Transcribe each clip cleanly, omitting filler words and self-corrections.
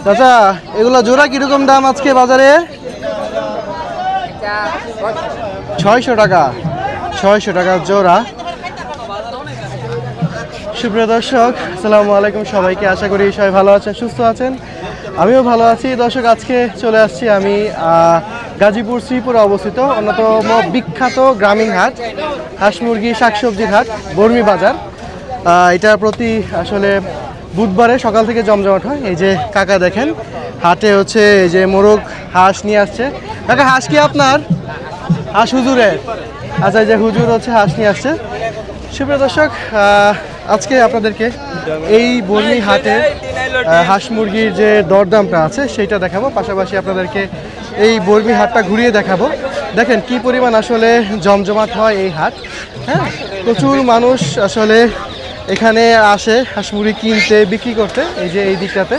চাচা এগুলো জোড়া কিরকম দাম আজকে বাজারে? 600 টাকা, 600 টাকা জোড়া। সুপ্রিয় দর্শক আসসালামু আলাইকুম সবাইকে, আশা করি সবাই ভালো আছেন, সুস্থ আছেন। আমিও ভালো আছি। দর্শক আজকে চলে আসছি আমি গাজীপুর শ্রীপুরে অবস্থিত অন্যতম বিখ্যাত গ্রামীণ হাট, হাঁস মুরগি শাকসবজির হাট বর্মি বাজার। এটা প্রতি আসলে বুধবারে সকাল থেকে জমজমাট হয়। এই যে কাকা দেখেন হাটে হচ্ছে এই যে মোরগ হাঁস নিয়ে আসছে। কাকা হাঁস কি আপনার? হাঁস হুজুরের? আচ্ছা, এই যে হুজুর হচ্ছে হাঁস নিয়ে আসছে। সুপ্রিয় দর্শক আজকে আপনাদেরকে এই বর্মি হাটে হাঁস মুরগির যে দরদামটা আছে সেইটা দেখাবো, পাশাপাশি আপনাদেরকে এই বর্মি হাটটা ঘুরিয়ে দেখাবো। দেখেন কি পরিমাণ আসলে জমজমাট হয় এই হাট। হ্যাঁ, প্রচুর মানুষ আসলে এখানে আসে হাঁস মুরগি কিনতে বিক্রি করতে। এই যে এই দিকটাতে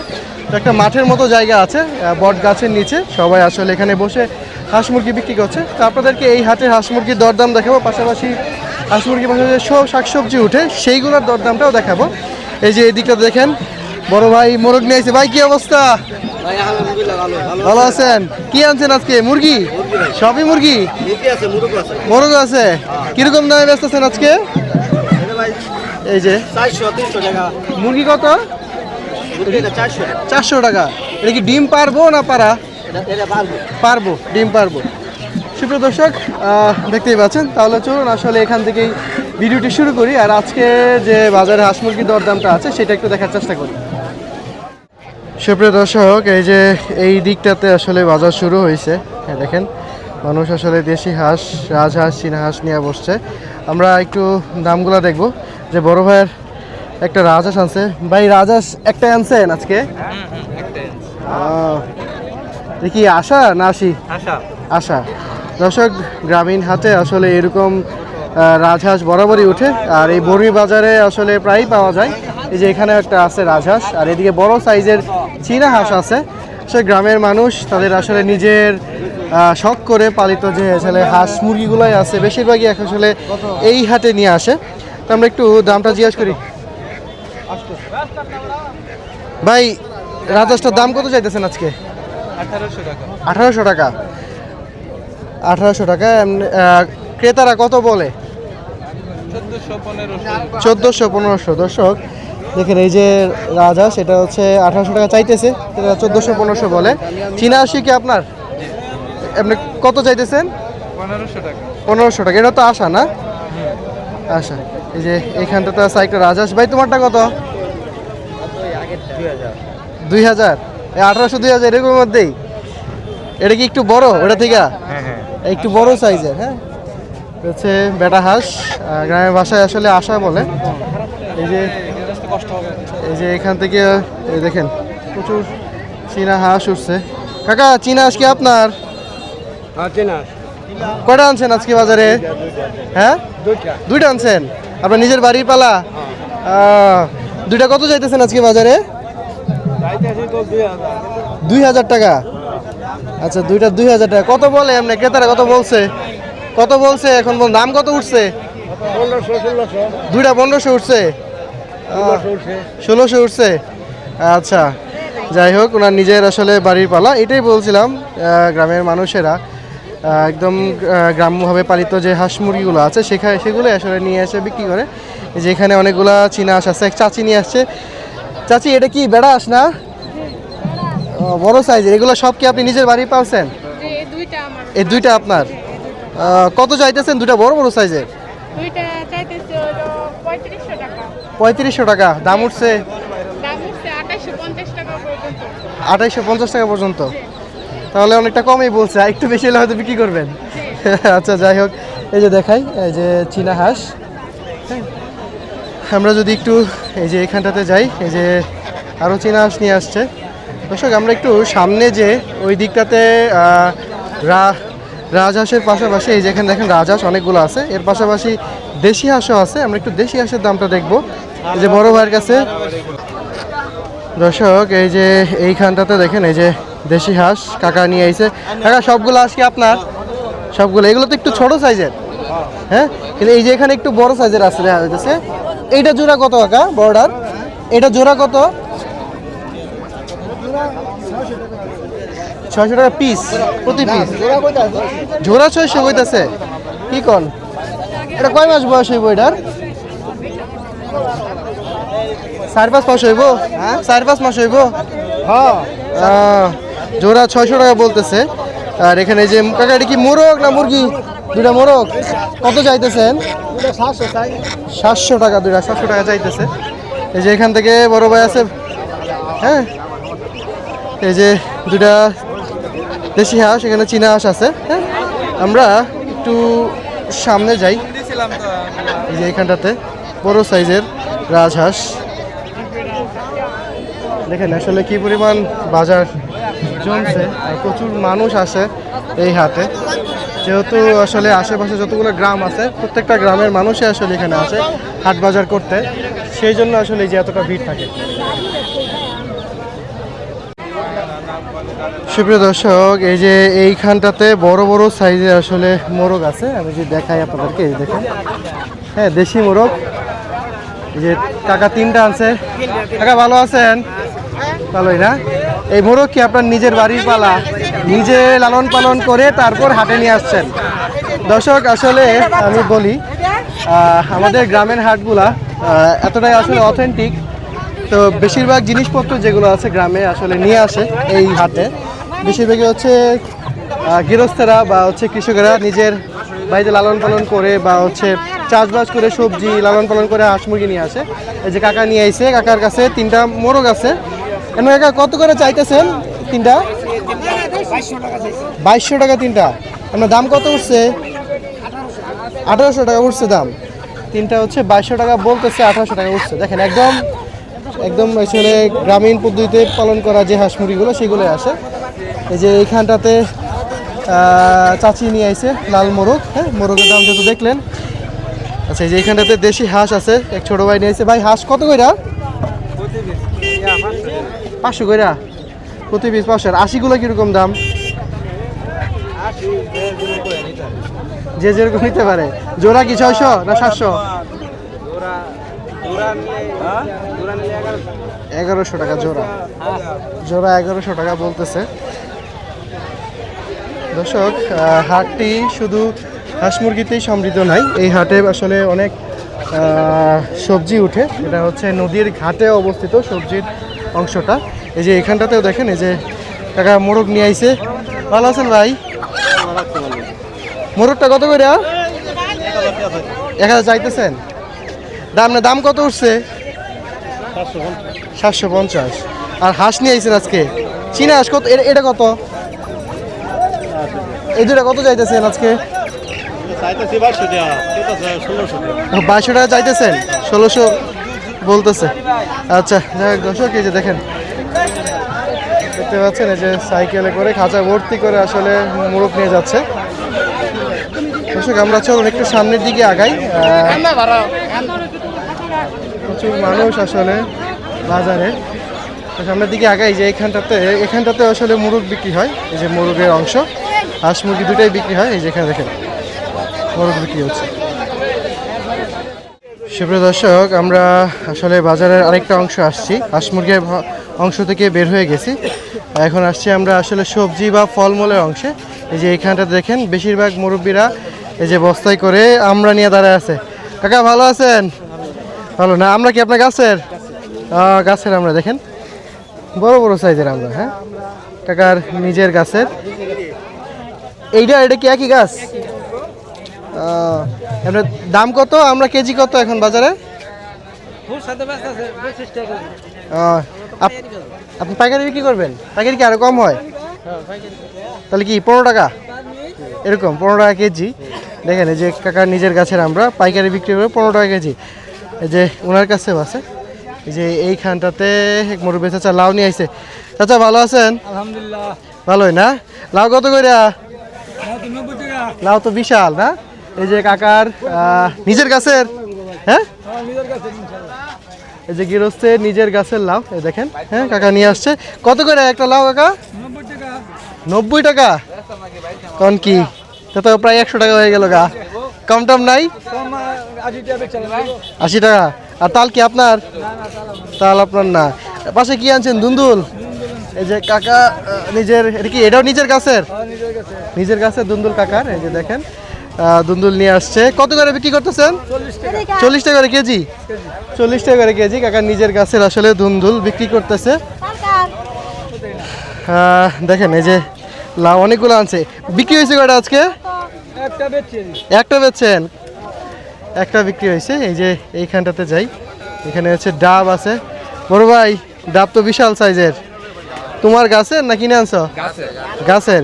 তো একটা মাঠের মতো জায়গা আছে, বট গাছের নিচে সবাই আসলে এখানে বসে হাঁস মুরগি বিক্রি করছে। তো আপনাদেরকে এই হাটের হাঁস মুরগির দরদাম দেখাবো, পাশাপাশি হাঁস মুরগি পাশাপাশি সব শাকসবজি উঠে সেইগুলোর দরদামটাও দেখাবো। এই যে এই দিকটা দেখেন বড় ভাই মোরগ নিয়ে এসেছে। ভাই কি অবস্থা? ভালো আছেন? কি আনছেন আজকে? মুরগি? সবই মুরগি? মোরগ আছে। কিরকম দামে বেচতেছেন আজকে? এই যে 400-300 টাকা মুরগি। কত? 400 টাকা। এটা কি ডিম পারবো না পারা? পারবো, ডিম পারবো। সুপ্রিয় দর্শক দেখতেই পাচ্ছেন। তাহলে চলুন আসলে এখান থেকেই ভিডিওটি শুরু করি, আর আজকে যে বাজারে হাঁস মুরগির দরদামটা আছে সেটা একটু দেখার চেষ্টা করি। সুপ্রিয় দর্শক এই যে এই দিকটাতে আসলে বাজার শুরু হয়েছে। দেখেন মানুষ আসলে দেশি হাঁস, রাজহাঁস, চীনা হাঁস নিয়ে বসছে। আমরা একটু দামগুলো দেখব। যে বড় ভাইয়ের একটা রাজহাঁস আনছে। ভাই রাজহাঁস একটাই আনছেন আজকে? দেখি আশা না আসি? আশা। দর্শক গ্রামীণ হাটে আসলে এরকম রাজহাঁস বরাবরই উঠে, আর এই বর্মি বাজারে আসলে প্রায়ই পাওয়া যায়। এই যে এখানে একটা আছে রাজহাঁস, আর এদিকে বড় সাইজের চীনা হাঁস আছে। সে গ্রামের মানুষ তাদের আসলে নিজের শখ করে পালিত যে আসলে হাঁস মুরগিগুলোই আছে বেশিরভাগই আসলে এই হাটে নিয়ে আসে। তো আমরা একটু দামটা জিজ্ঞেস করি। ভাই রাজহাঁসটার দাম কত চাইতেছেন আজকে? 1800 টাকা। 1800 টাকা, 1800 টাকা। ক্রেতারা কত বলে? 1400-1500। দর্শক দেখেন এই যে রাজহাঁস এটা হচ্ছে 1800 টাকা চাইতেছে, 1400-1500 বলে। চীনা হাঁসি কি আপনার? আপনি কত চাইতেছেন? 1500 টাকা। 1500 টাকা। এটা তো আশা না? আশা। এই যে এইখানটাতে আছে একটা রাজহাঁস। ভাই তোমারটা কত? 2000। 1800-2000 এরকম মধ্যেই? এটা কি একটু বড় ওটা থেকে? একটু বড় সাইজের। হ্যাঁ, হচ্ছে বেটা হাঁস, গ্রামের ভাষায় আসলে আশা বলে। এই যে এখান থেকে দেখেন প্রচুর চীনা হাঁস উঠছে। কাকা চীনা হাঁস কি আপনার? কয়টা আনছেন আজকে বাজারে? হ্যাঁ, দুইটা আনছেন। আপনার নিজের বাড়ির পালা? দুইটা কত চাইতেছেন আজকে বাজারে? 2000 টাকা। আচ্ছা, দুইটা 2000 টাকা। কত বলে এমনি ক্রেতারা? কত বলছে? কত বলছে এখন? দাম কত উঠছে? 1500-1600। দুইটা 1500 উঠছে, 1600 উঠছে। আচ্ছা, যাই হোক ওনার নিজের আসলে বাড়ির পালা। এটাই বলছিলাম, গ্রামের মানুষেরা একদম গ্রাম্যভাবে পালিত যে হাঁস মুরগিগুলো আছে সেগুলো আসলে নিয়ে এসে বিক্রি করে। যে এখানে অনেকগুলা চীনা হাঁস আছে। এক চাচি নিয়ে আসছে। চাচি এটা কি বেড়া হাঁস না? বড় সাইজের। এগুলো সব কি আপনি নিজের বাড়ি পালছেন? এই দুইটা আপনার? কত চাইতেছেন দুইটা বড় বড় সাইজের? 3500 টাকা। দাম উঠছে 2850 টাকা পর্যন্ত। তাহলে অনেকটা কমই বলছে, একটু বেশি হলে হয়তো বিক্রি করবেন। আচ্ছা, যাই হোক এই যে দেখাই এই যে চীনা হাঁস। আমরা যদি একটু এই যে এখানটাতে যাই, এই যে আরও চীনা হাঁস নিয়ে আসছে। দর্শক আমরা একটু সামনে যে ওই দিকটাতে রাজহাঁসের পাশাপাশি এই যেখানে দেখেন রাজহাঁস অনেকগুলো আছে, এর পাশাপাশি দেশি হাঁসও আছে। আমরা একটু দেশি হাঁসের দামটা দেখবো এই যে বড় ভাইয়ের কাছে। দর্শক এই যে এইখানটাতে দেখেন এই যে দেশি হাঁস কাকা নিয়ে আইছে। কাকা সবগুলো হাঁস কি আপনার? সবগুলো? এগুলো তো একটু ছোট সাইজের, হ্যাঁ, কিন্তু এই যে এখানে একটু বড় সাইজের আছে দেখা যাচ্ছে। এইটা জোড়া কত কাকা বর্ডার? এটা জোড়া কত? 600 টাকা পিস, প্রতি পিস জোড়া 600 হইতাছে? কি কন? এটা কয় মাস বয়স হইব এটার? 4-5 মাস হইব? 4-5 মাস হইব। জোড়া 600 টাকা বলতেছে। আর এখানে যে কাকা এটা কি মোরগ না মুরগি? দুইটা মোরগ। কত চাইতেছেন? 700 টাকা দুইটা, 700 টাকা চাইতেছে। এই যে এখান থেকে বড় ভাই আছে, হ্যাঁ, এই যে দুইটা দেশি হাঁস, এখানে চীনা হাঁস আছে। হ্যাঁ, আমরা একটু সামনে যাই। এই যে এখানটাতে বড় সাইজের রাজহাঁস দেখেন আসলে কি পরিমাণ বাজার জমছে, আর প্রচুর মানুষ আসে এই হাটে। যেহেতু আসলে আশেপাশে যতগুলো গ্রাম আছে প্রত্যেকটা গ্রামের মানুষই আসলে এখানে আসে হাট বাজার করতে, সেই জন্য আসলে এই যে এতটা ভিড় থাকে। সুপ্রিয় দর্শক, এই যে এইখানটাতে বড় বড় সাইজের আসলে মোরগ আছে, আমি যে দেখাই আপনাদেরকে, এই দেখেন, হ্যাঁ, দেশি মোরগ। এই যে কাকা 3টা আনছে। কাকা ভালো আছেন? ভালোই না? এই মোরগ কি আপনার নিজের বাড়ির পালা, নিজে লালন পালন করে তারপর হাটে নিয়ে আসছেন? দর্শক আসলে আমি বলি, আমাদের গ্রামের হাটগুলা এতটাই আসলে অথেন্টিক। তো বেশিরভাগ জিনিসপত্র যেগুলো আছে গ্রামে আসলে নিয়ে আসে এই হাটে, বেশিরভাগই হচ্ছে গৃহস্থেরা বা হচ্ছে কৃষকেরা নিজের বাড়িতে লালন পালন করে বা হচ্ছে চাষবাস করে সবজি লালন পালন করে হাঁস মুরগি নিয়ে আসে। এই যে কাকা নিয়ে আইছে, কাকার কাছে 3টা মোরগ আছে। এমন কাকা কত করে চাইতেছেন 3টা? 2200 টাকা 3টা। আপনার দাম কত উঠছে? 1800 টাকা উঠছে দাম। 3টা হচ্ছে 2200 টাকা বলতেছে, 1800 টাকা উঠছে। দেখেন একদম একদম আসলে গ্রামীণ পদ্ধতিতে পালন করা যে হাঁস মুরগিগুলো সেগুলো আসে। এই যে এইখানটাতে চাচি নিয়ে আইছে লাল মোরগ। হ্যাঁ, মোরগের দাম যেহেতু দেখলেন। আচ্ছা, এই যে এইখানটাতে দেশি হাঁস আছে, এক ছোট ভাই নিয়ে আইছে। ভাই হাঁস কত কইরা? 500 কইরা প্রতি পিস 500। আর 80গুলো কিরকম দাম? যে যেরকম নিতে পারে। জোড়া কি 600 না 700? 1100 টাকা জোড়া। জোড়া 1100 টাকা বলতেছে। দর্শক, হাটটি শুধু হাঁস মুরগিতেই সমৃদ্ধ নাই, এই হাটে আসলে অনেক সবজি উঠে। এটা হচ্ছে নদীর ঘাটে অবস্থিত সবজির অংশটা। এই যে এখানটাতেও দেখেন, এই যে কাকা মোরগ নিয়ে আইছে। ভালো আছেন ভাই? মোরগটা কত করে? 1000 চাইতেছেন? দাম না, দাম কত উঠছে? 750। আর হাঁস নিয়ে আইছেন আজকে, চীনা হাঁস কত? এটা কত? এই দুটা কত চাইতেছেন আজকে? 2200 টাকা চাইতেছেন, 1600 বলতেছে। আচ্ছা, যাই হোক দর্শক, এই যে দেখেন, দেখতে পাচ্ছেন এই যে সাইকেলে করে খাঁচা ভর্তি করে আসলে মোরগ নিয়ে যাচ্ছে। দর্শক, আমরা চলুন একটু সামনের দিকে আগাই। প্রচুর মানুষ আসলে বাজারে, সামনের দিকে আগাই। যে এখানটাতে আসলে মুরগ বিক্রি হয়। এই যে মুরগের অংশ, হাঁস মুরগি দুটাই বিক্রি হয়। এই যে এখানে দেখেন মোরগ বিক্রি হচ্ছে। সুপ্রিয় দর্শক, আমরা আসলে বাজারের আরেকটা অংশ আসছি, হাঁস মুরগির অংশ থেকে বের হয়ে গেছি। এখন আসছি আমরা আসলে সবজি বা ফলমূলের অংশে। এই যে এইখানটা দেখেন বেশিরভাগ মুরব্বীরা এই যে বস্তায় করে আমরা নিয়ে দাঁড়ায় আছে। কাকা ভালো আছেন? ভালো না? আমরা কি আপনার গাছের? গাছের আমরা, দেখেন বড় বড় সাইজের আমরা। হ্যাঁ, কাকার নিজের গাছের। এটা কি একই গাছ? আপনার দাম কত? আমরা কেজি কত এখন বাজারে? আপনি পাইকারি বিক্রি করবেন? পাইকারি কি আরো কম হয়? তাহলে কি 15 টাকা এরকম? 15 টাকা কেজি। দেখেন এই যে কাকার নিজের গাছের আমরা পাইকারি বিক্রি করে 15 টাকা কেজি। এই যে ওনার কাছেও আছে। এই যে এইখানটাতে এক মুরব্বি চাচা লাউ নিয়ে আইছে। চাচা ভালো আছেন? আলহামদুলিল্লাহ। ভালোই না? লাউ কত করে? লাউ তো বিশাল না? এই যে কাকার নিজের গাছের। হ্যাঁ, এই যে গৃহস্থের নিজের গাছের লাউ, এই দেখেন। হ্যাঁ, কাকা নিয়ে আসছে। কত করে একটা লাউ কাকা? 90 টাকা কোন কি তো প্রায় 100 টাকা হয়ে গেল গা কম টম নাই 80 টাকা আর তাল কি আপনার তাল আপনার না পাশে কি আনছেন দুন্দুল এই যে কাকা নিজের এটা কি এটাও নিজের গাছের দুন্দুল কাকার এই যে দেখেন দুন্দুল নিয়ে আসছে কত করে বিক্রি করতেছেন 40 টাকা করে কেজি 40 টাকা করে কেজি কাকা নিজের গাছের আসলে দুন্দুল বিক্রি করতেছে দেখেন এই যে লাউ অনেকগুলো আনছে বিক্রি হয়েছে কয়টা আজকে একটা বেচছেন একটা বিক্রি হয়েছে এই যে এইখানটাতে যাই এখানে হচ্ছে ডাব আছে বড় ভাই ডাব তো বিশাল সাইজের তোমার গাছের না কিনে আনছো গাছের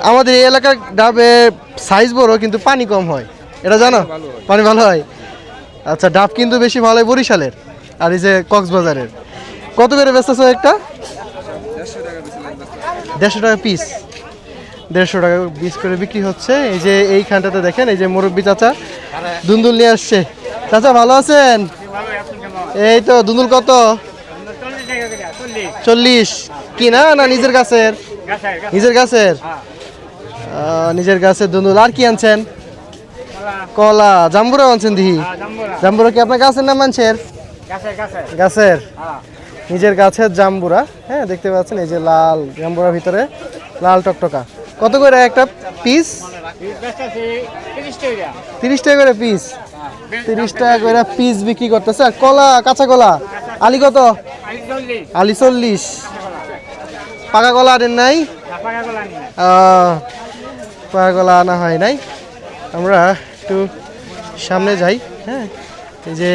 আমাদের এই এলাকার ডাবের সাইজ বড় কিন্তু পানি কম হয় এটা জানো পানি ভালো হয় আচ্ছা ডাব কিন্তু বেশি ভালো হয় বরিশালের আর এই যে কক্সবাজারের কত করে বেচতেছো একটা 150 টাকা পিস 150 টাকা পিস করে বিক্রি হচ্ছে এই যে এইখানটাতে দেখেন এই যে মুরব্বী চাচা দুন্দুল নিয়ে আসছে চাচা ভালো আছেন এই তো দুন্দুল কত 40 কিনা না নিজের গাছের নিজের গাছের দুন্দুল আর কি আনছেন কলা জাম্বুরা আনছেন দিহি জাম্বুরা কি আপনার গাছের না মানুষের গাছের নিজের গাছের জাম্বুরা হ্যাঁ দেখতে পাচ্ছেন এই যে লাল জাম্বুরার ভিতরে লাল টকটকা কত করে একটা পিস 30 টাকা করে পিস 30 টাকা করে পিস বিক্রি করতেছে আর কলা কাঁচা কলা আলি কত আলি 40 পাকা কলা আনেন নাই পাকা কলা আনা হয় নাই আমরা একটু সামনে যাই হ্যাঁ এই যে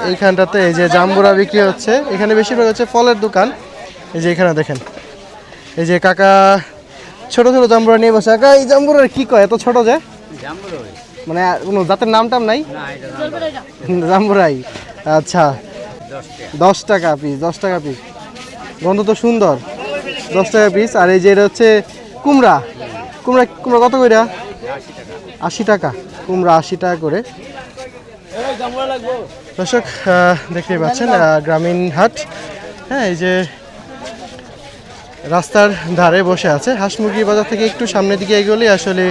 এইখানটাতে এই যে জাম্বুরা বিক্রি হচ্ছে এখানে বেশিরভাগ হচ্ছে ফলের দোকান এই যে এখানে দেখেন এই যে কাকা ছোট ছোট জাম্বুরা নিয়ে বসে কাকা এই জাম্বুরার কি কয় এত ছোট যে মানে কোনো জাতের নাম টাম নাই জাম্বুরাই আচ্ছা 10 টাকা পিস 10 টাকা পিস গন্ধ তো সুন্দর 10 টাকা পিস আর এই যে এটা হচ্ছে কুমড়া কুমড়া কুমড়া কত করে 80 টাকা কুমড়া 80 টাকা করে দর্শক দেখতে পাচ্ছেন গ্রামীণ হাট হ্যাঁ এই যে রাস্তার ধারে বসে আছে হাঁস মুরগির বাজার থেকে একটু সামনের দিকে এগোলে আসলে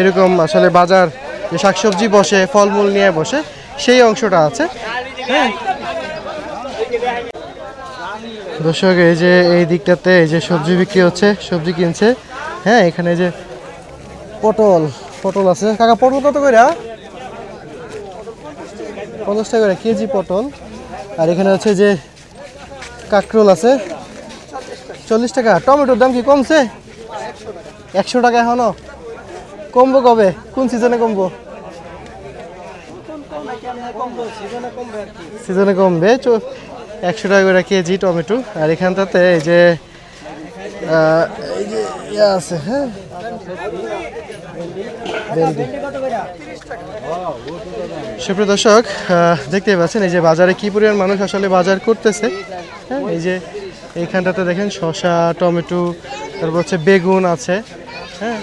এরকম আসলে বাজার যে শাকসবজি বসে ফলমূল নিয়ে বসে সেই অংশটা আছে হ্যাঁ দর্শক এই যে এই দিকটাতে এই যে সবজি বিক্রি হচ্ছে সবজি কিনছে হ্যাঁ এখানে যে পটল আছে কাকা পটল কত করে 50 টাকা করে কেজি পটল আর এখানে হচ্ছে যে কাঁকরোল আছে 40 টাকা টমেটোর দাম কি কমছে 100 টাকা এখনো কমবো কবে কোন সিজনে কমবো সিজনে কমবে 100 টাকা করে কেজি টমেটো আর এখানটাতে এই যে আছে হ্যাঁ সুপ্রিয় দর্শক দেখতে পাচ্ছেন এই যে বাজারে কি পরিমাণ মানুষ আসলে বাজার করতেছে হ্যাঁ এই যে এইখানটাতে দেখেন শসা টমেটো তারপর হচ্ছে বেগুন আছে হ্যাঁ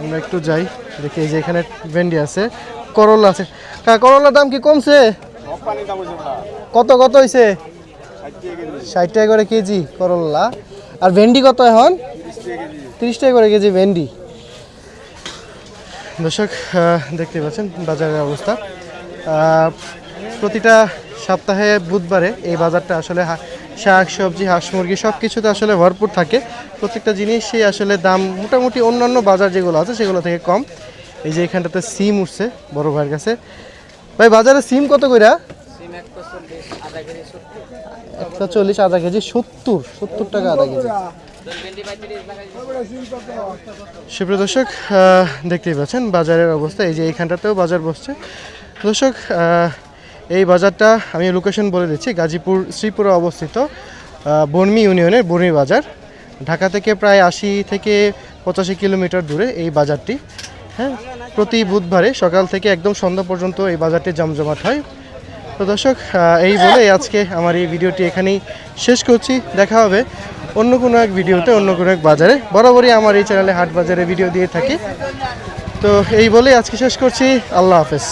আমরা একটু যাই দেখি এই যে এখানে ভেন্ডি আছে করলা আছে করলার দাম কি কমছে কত হয়েছে 60 টাকা করে কেজি করলা আর ভেন্ডি কত এখন 30 টাকা করে কেজি ভেন্ডি দর্শক দেখতে পাচ্ছেন বাজারের অবস্থা প্রতিটা সপ্তাহে বুধবারে এই বাজারটা আসলে শাক সবজি হাঁস মুরগি সব কিছুতে আসলে ভরপুর থাকে প্রত্যেকটা জিনিসই আসলে দাম মোটামুটি অন্যান্য বাজার যেগুলো আছে সেগুলো থেকে কম এই যে এখানটাতে সিম উঠছে বড় ভাইয়ের কাছে ভাই বাজারে সিম কত কইরা 140 আধা কেজি 70 টাকা আধা কেজি সুপ্রিয় দর্শক দেখতেই পাচ্ছেন বাজারের অবস্থা এই যে এইখানটাতেও বাজার বসছে দর্শক এই বাজারটা আমি লোকেশন বলে দিচ্ছি গাজীপুর শ্রীপুরে অবস্থিত বর্মি ইউনিয়নের বর্মি বাজার ঢাকা থেকে প্রায় 80 থেকে 85 কিলোমিটার দূরে এই বাজারটি হ্যাঁ প্রতি বুধবারে সকাল থেকে একদম সন্ধ্যা পর্যন্ত এই বাজারটি জমজমাট হয় তো দর্শক এই বলে আজকে আমার এই ভিডিওটি এখানেই শেষ করছি দেখা হবে অন্য কোনো এক ভিডিওতে অন্য কোনো এক বাজারে বরাবরই আমার এই চ্যানেলে হাট বাজারে ভিডিও দিয়ে থাকি তো এই বলে আজকে শেষ করছি আল্লাহ হাফেজ